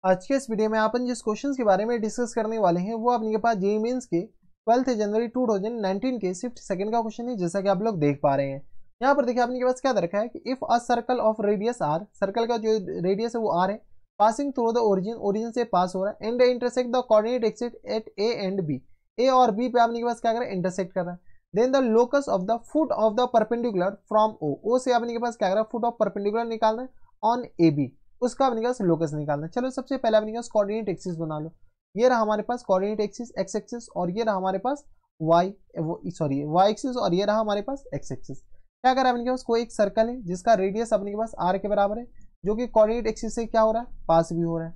आज के इस वीडियो में अपन जिस क्वेश्चंस के बारे में डिस्कस करने वाले हैं वो अपने के पास जेईई मेंस के 12 जनवरी 2019 के शिफ्ट सेकंड का क्वेश्चन है, जैसा कि आप लोग देख पा रहे हैं। यहाँ पर देखिए आपने के पास क्या दे रखा है कि if a circle of radius r, circle का जो रेडियस है वो आर है, passing through the origin, origin से पास हो रहा है, and intersect the coordinate axis at A and B, A और बी पे आपने के पास क्या कर रहा है, इंटरसेक्ट कर रहा है। Then the locus of the foot of the perpendicular from O, O से आपने के पास क्या कर रहा है, फुट ऑफ परपेंडिकुलर निकालना है ऑन ए बी, उसका अपने पास लोकस निकालना है। चलो सबसे पहले अपने पास कोऑर्डिनेट एक्सिस बना लो। ये रहा हमारे पास कोऑर्डिनेट एक्सिस एक्स एक्सिस, और ये रहा हमारे पास वाई वाई एक्सिस, और ये रहा हमारे पास एक्स एक्सिस। क्या करा अपने पास, कोई एक सर्कल है जिसका रेडियस अपने के पास आर के बराबर है, जो कि कोऑर्डिनेट एक्सिस से क्या हो रहा है, पास भी हो रहा है।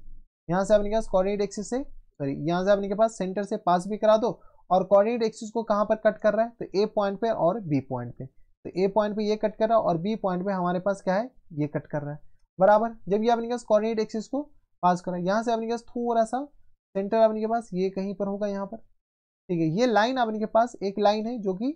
यहाँ से अपने पास कोऑर्डिनेट एक्सिस से यहाँ से अपने के पास सेंटर से पास भी करा दो, और कोऑर्डिनेट एक्सिस को कहाँ पर कट कर रहा है, तो ए पॉइंट पे और बी पॉइंट पे। तो ए पॉइंट पे ये कट कर रहा है और बी पॉइंट पे हमारे पास क्या है, ये कट कर रहा है बराबर। जब ये अपने पास कोऑर्डिनेट एक्सिस को पास करा, यहाँ से अपने पास थोड़ा सा सेंटर अपने के पास ये कहीं पर होगा यहाँ पर, ठीक है। ये लाइन अपने के पास एक लाइन है जो कि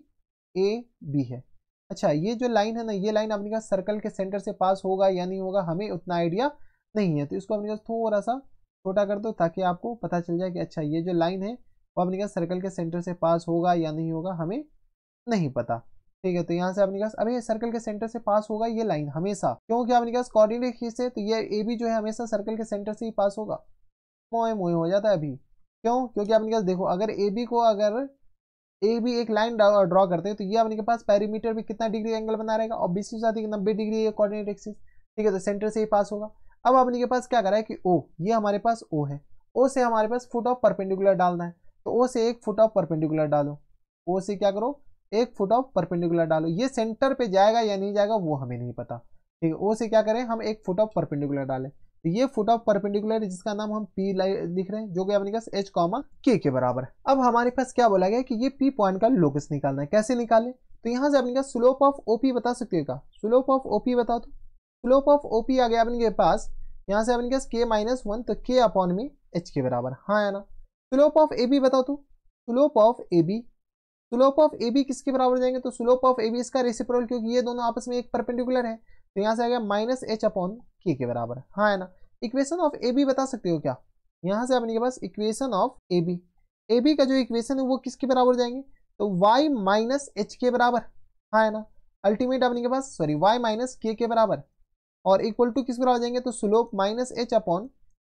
ए बी है। अच्छा, ये जो लाइन है ना, ये लाइन अपने पास सर्कल के सेंटर से पास होगा या नहीं होगा हमें उतना आइडिया नहीं है, तो इसको अपने पास थोड़ा सा छोटा कर दो ताकि आपको पता चल जाए कि अच्छा ये जो लाइन है वो अपने पास सर्कल के सेंटर से पास होगा या नहीं होगा हमें नहीं पता, ठीक है। तो यहाँ से अपने पास अभी सर्कल के सेंटर से पास होगा ये लाइन हमेशा, क्योंकि अपने पास कोऑर्डिनेट एक्सिस है, तो ये ए बी जो है हमेशा सर्कल के सेंटर से ही पास होगा। मोए मोए हो जाता है अभी, क्यों, क्योंकि अपने पास देखो अगर ए बी को अगर ए बी एक लाइन ड्रॉ करते हैं तो ये अपने के पास पेरीमीटर भी कितना डिग्री एंगल बना रहेगा, और बीस के साथ 90 डिग्री है कोऑर्डिनेट एक्सिस, ठीक है। तो सेंटर से ही पास होगा। अब अपने के पास क्या करा है कि ओ, ये हमारे पास ओ है, ओ से हमारे पास फुट ऑफ परपेंडिकुलर डालना है, तो ओ से एक फुट ऑफ परपेंडिकुलर डालो। ओ से क्या करो, एक फुट ऑफ परपेंडिकुलर डालो। ये सेंटर पे जाएगा या नहीं जाएगा वो हमें नहीं पता, ठीक है। ओ से क्या करें, हम एक फुट ऑफ परपेंडिकुलर डालें, तो ये फुट ऑफ परपेंडिकुलर जिसका नाम हम पी लिख रहे हैं, जो कि अपने पास एच कॉमा के बराबर है। अब हमारे पास क्या बोला गया कि ये पी पॉइंट का लोकस निकालना है। कैसे निकाले, तो यहाँ से अपने पास स्लोप ऑफ ओपी बता सकते हो क्या, स्लोप ऑफ ओपी बता दो। स्लोप ऑफ ओपी आ गया अपने पास, यहाँ से अपने पास के माइनस वन, तो के अपॉन में एच के बराबर, हाँ है ना। स्लोप ऑफ ए बी बताओ, तो slope of A B, slope of A B किसके बराबर जाएंगे, तो स्लोप ऑफ ए बी इसका रेसिप्रोकल, क्योंकि ये दोनों आपस में एक परपेंडिकुलर है, तो यहाँ से आ गया माइनस एच अपॉन के बराबर, हाँ है ना। इक्वेशन ऑफ ए बी बता सकते हो क्या, यहाँ से अपने के पास इक्वेशन ऑफ ए बी का जो इक्वेशन है वो किसके बराबर जाएंगे, तो y माइनस एच के बराबर, हाँ है ना। अल्टीमेट अपने के पास y माइनस के बराबर, और इक्वल टू किस बराबर जाएंगे, तो स्लोप माइनस एच अपॉन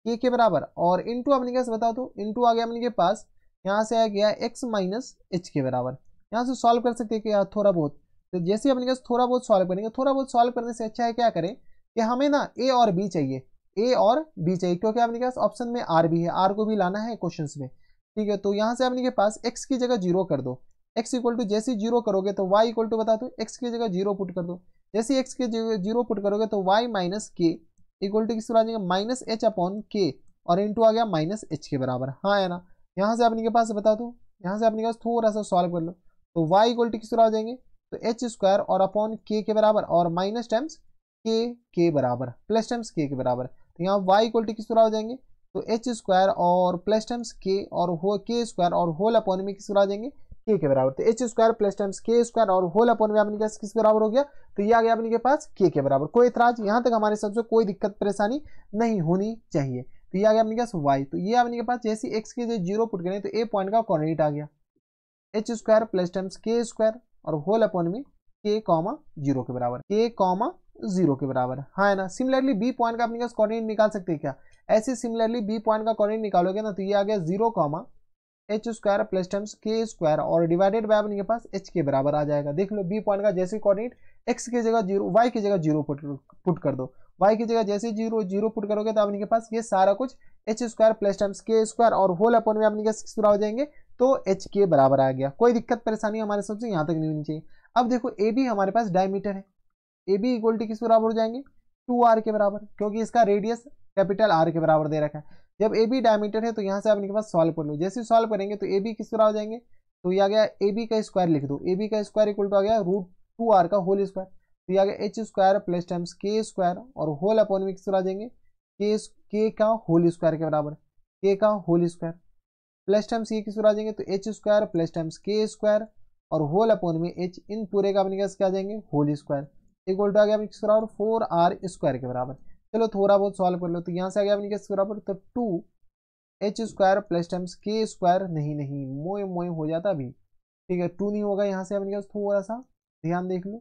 के बराबर, और इनटू अपने के पास बता दो, इनटू आ गया अपने के पास, यहाँ से आ गया x माइनस एच के बराबर। यहाँ से सॉल्व कर सकते हैं कि थोड़ा बहुत, तो जैसे अपने पास थोड़ा बहुत सॉल्व करेंगे, थोड़ा बहुत सॉल्व करने से अच्छा है क्या करें कि हमें ना ए और बी चाहिए, ए और बी चाहिए, क्योंकि अपने पास ऑप्शन में आर भी है, आर को भी लाना है क्वेश्चन में, ठीक है। तो यहाँ से अपने के पास x की जगह जीरो कर दो, x इक्वल टू जैसे जीरो करोगे तो y इक्वल टू बता दो x की जगह जीरो पुट कर दो, जैसे x की जगह जीरो पुट करोगे तो y माइनस के इक्वल टू किस आ जाएगा, माइनस एच अपॉन के, और इंटू आ गया माइनस एच के बराबर, हाँ है ना। यहाँ से अपने के पास बता दो, यहाँ से अपने के पास थोड़ा सा सॉल्व कर लो, तो y इक्वल टू किस आ जाएंगे, तो एच स्क्वायर और अपॉन के बराबर, और माइनस टाइम्स के बराबर, प्लस टाइम्स के बराबर, तो यहाँ y इक्वल टू किस हो जाएंगे, तो एच स्क्वायर और प्लस टाइम्स के और के स्क्वायर और होल अपॉन में किस आ जाएंगे, के बराबर। तो एच स्क्वायर प्लस टाइम्स के स्क्वायर और होल अपॉन में अपने पास किस बराबर हो गया, तो ये आ गया अपने के पास के बराबर। कोई इतराज यहाँ तक हमारे सबसे कोई दिक्कत परेशानी नहीं होनी चाहिए। तो ये आ गया अपने पास y, तो ये अपने के पास जैसे x के जीरो पुट करें तो ए पॉइंट का कोऑर्डिनेट आ गया एच स्क्वायर प्लस टाइम्स के स्क्वायर और होल अपॉन में के कॉमा जीरो के बराबर, के कॉमा जीरो के बराबर, हाँ है ना। सिमिलरली बी पॉइंट का अपने पास कोऑर्डिनेट निकाल सकते हैं क्या, ऐसे सिमिलरली बी पॉइंट का कोऑर्डिनेट निकालोगे ना, तो ये आ गया zero comma H square plus times के स्क्वायर और डिवाइडेड बाय अपने के पास एच के बराबर आ जाएगा। देख लो बी पॉइंट का जैसे कोऑर्डिनेट एक्स की जगह जीरो, वाई की जगह जीरो पुट कर दो, वाई की जगह जैसे जीरो पुट करोगे तो अपने के पास ये सारा कुछ एच स्क्वायर प्लस टाइम्स के स्क्वायर और होल अपॉन में अपने किस हो जाएंगे, तो एच के बराबर आ गया। कोई दिक्कत परेशानी हमारे सबसे यहाँ तक नहीं होनी चाहिए। अब देखो ए बी हमारे पास डायमीटर है, ए बी इक्वल टू किस बराबर हो जाएंगे, 2r के बराबर, क्योंकि इसका रेडियस कैपिटल आर के बराबर दे रखा है। जब ए बी डायमीटर है तो यहाँ से अपने के पास सॉल्व कर लो, जैसे सॉल्व करेंगे तो ए बी किस बराबर हो जाएंगे, तो ये आ गया ए बी का स्क्वायर लिख दो, ए बी का स्क्वायर इक्वल टू आ गया √2r का होल स्क्वायर, तो ये आ गया एच स्क्वायर प्लस टाइम्स के स्क्वायर और होल अपॉन में किस आ जाएंगे, के का होल स्क्वायर के बराबर, के का होल स्क्वायर प्लस टाइम्स ये किस आ जाएंगे, तो एच स्क्वायर प्लस टाइम्स के स्क्वायर और होल अपॉन में एच, इन पूरे का अपने पास क्या आ जाएंगे होल स्क्वायर इक्वल टू आ गया किस बराबर 4r स्क्वायर के बराबर। चलो थोड़ा बहुत सॉल्व कर लो। तो यहाँ से आ गया अपने किस बराबर, तो 2h² प्लस टाइम्स k² नहीं नहीं मोए मोए हो जाता अभी, ठीक है 2 नहीं होगा। यहाँ से अपने पास थोड़ा सा ध्यान देख लो,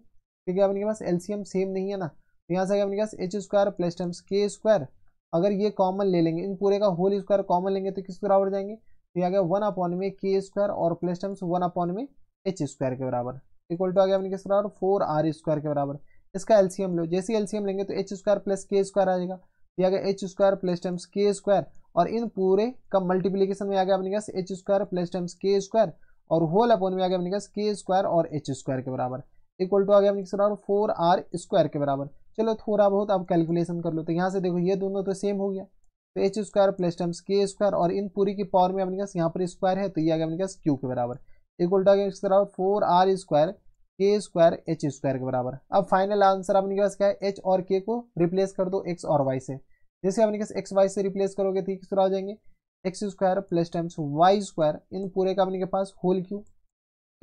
क्योंकि अपने पास एलसीएम सेम नहीं है ना। तो यहाँ से आ गया अपने पास h² प्लस टाइम्स k²। अगर ये कॉमन ले लेंगे, इन पूरे का होल स्क्वायर कॉमन लेंगे तो किस बराबर जाएंगे, तो आ गया 1/k² और प्लस टाइम्स 1/h² के बराबर, इक्वल टू आ गया अपने किस बराबर 4r² के बराबर। इसका एलसीएम लो, जैसे एलसीएम लेंगे तो h² प्लस k² आ जाएगा। ये आ गया h² प्लस टाइम्स k², और इन पूरे का मल्टीप्लीकेशन में आ गया अपने पास h² प्लस टाइम्स k², और होल अपॉन में आ गया अपने पास k² और h² के बराबर, इक्वल टू आ गया अपने पास 4r² के बराबर। चलो थोड़ा बहुत आप कैलकुलेशन कर लो। तो यहाँ से देखो ये दोनों तो सेम हो गया, तो h² प्लस टाइम्स k², और इन पूरी की पावर में अपने पास यहाँ पर स्क्वायर है तो ये आ गया अपने पास q के बराबर, इक्वल टू आ गया 4r² k² h² के बराबर। अब फाइनल आंसर अपने पास क्या है, h और k को रिप्लेस कर दो x और y से। जैसे अपने पास x y से रिप्लेस करोगे तो किस तरह हो जाएंगे, x² प्लस टाइम्स y², इन पूरे का अपने के पास होल क्यू,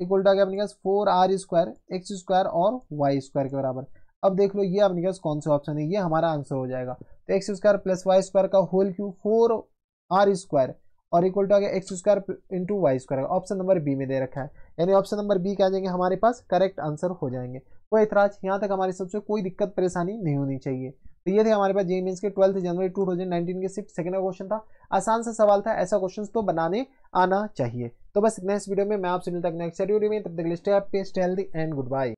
इक्वल टू आ गया अपने पास 4r² x² और y² के बराबर। अब देख लो ये अपने पास कौन सा ऑप्शन है, ये हमारा आंसर हो जाएगा। तो x² प्लस y² का होल क्यू 4r² और इक्वल टू आ गया x² into y², option number B में दे रखा है, यानी ऑप्शन नंबर बी क्या आ जाएंगे हमारे पास करेक्ट आंसर हो जाएंगे। कोई इतराज यहाँ तक हमारी सबसे कोई दिक्कत परेशानी नहीं होनी चाहिए। तो ये थे हमारे पास जेईई मेंस के 12 जनवरी 2019 के शिफ्ट सेकंड का क्वेश्चन था। आसान सा सवाल था, ऐसा क्वेश्चन तो बनाने आना चाहिए। तो बस नेक्स्ट वीडियो में मैं आपसे मिलता हूं नेक्स्ट वीडियो में, तब तक के लिए stay happy stay healthy and good bye.